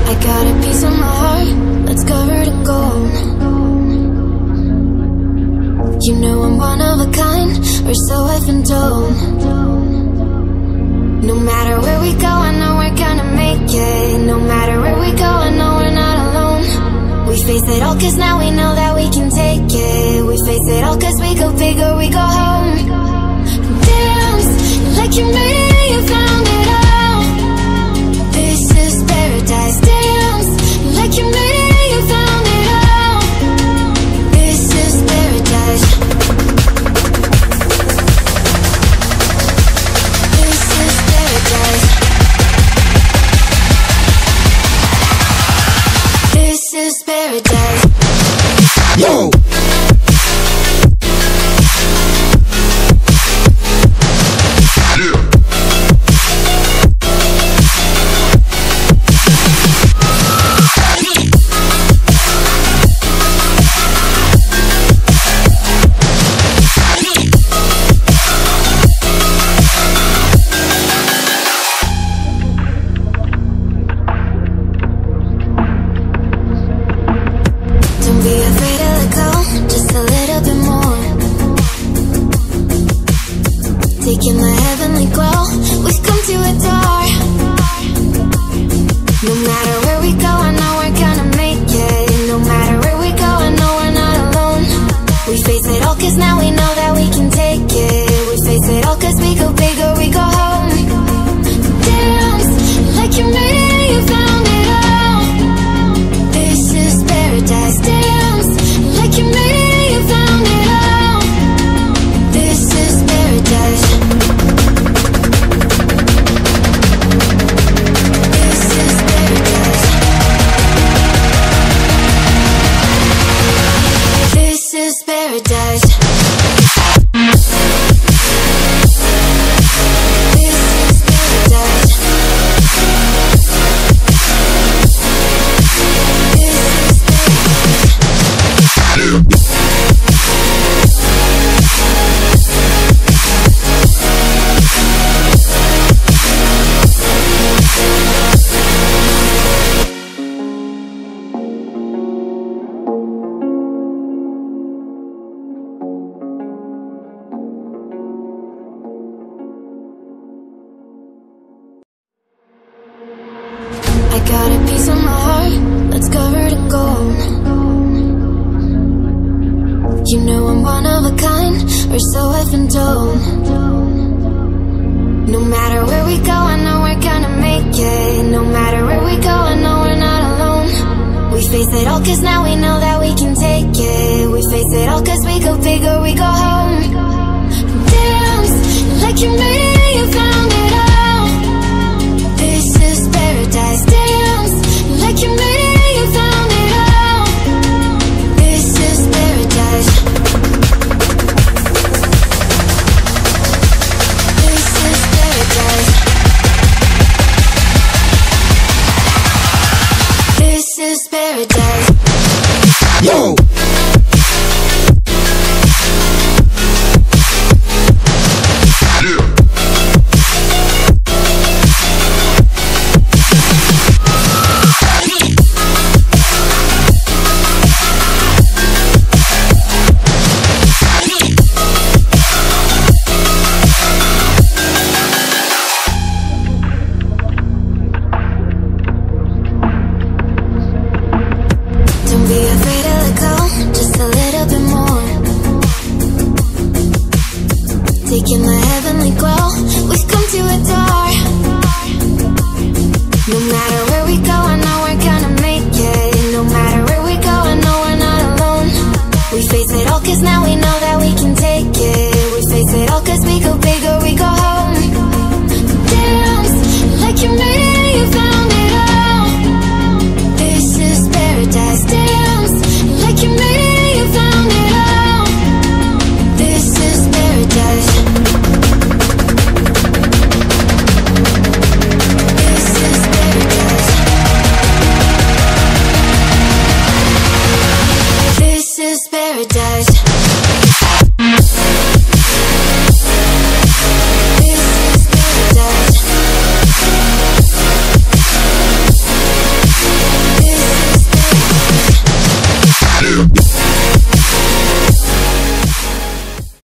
I got a piece of my heart that's covered in gold. You know I'm one of a kind, or so I've been told. No matter where we go, I know we're gonna make it. No matter where we go, I know we're not alone. We face it all cause now we know that we can take it. We face it all cause we go big or we go home. Dance like you made it, you found it all. This is paradise. Dance like you made it, you found it all. This is paradise. This is paradise. This is paradise. Yo! Don't be afraid to let go, just a little bit more. Taking the heavenly glow, we've come to adore. No matter where we go, I know we're gonna make it. No matter where we go, I know we're not alone. We face it all cause now we know that we can take it. We face it all cause we go big or we go home. Dance like you made it, you found it all. This is paradise. Dance like you made it, you found it all. This is paradise. This is paradise. This is paradise. I got a piece of my heart that's covered in gold. You know I'm one of a kind, or so I've been told. No matter where we go, I know we're gonna make it. No matter where we go, I know we're not alone. We face it all cause now we know that we can take it. We face it all cause we go big or we go home. Dance like you made it, you found it all. This is paradise. Dance like you made it, you found it all. This is paradise. This is paradise. This is paradise. Yo! Don't be afraid to let go, just a little bit more. Taking the heavenly glow, we've come to adore. No matter where we go, I know we're gonna make it. No matter where we go, I know we're not alone. We face it all cause now we know that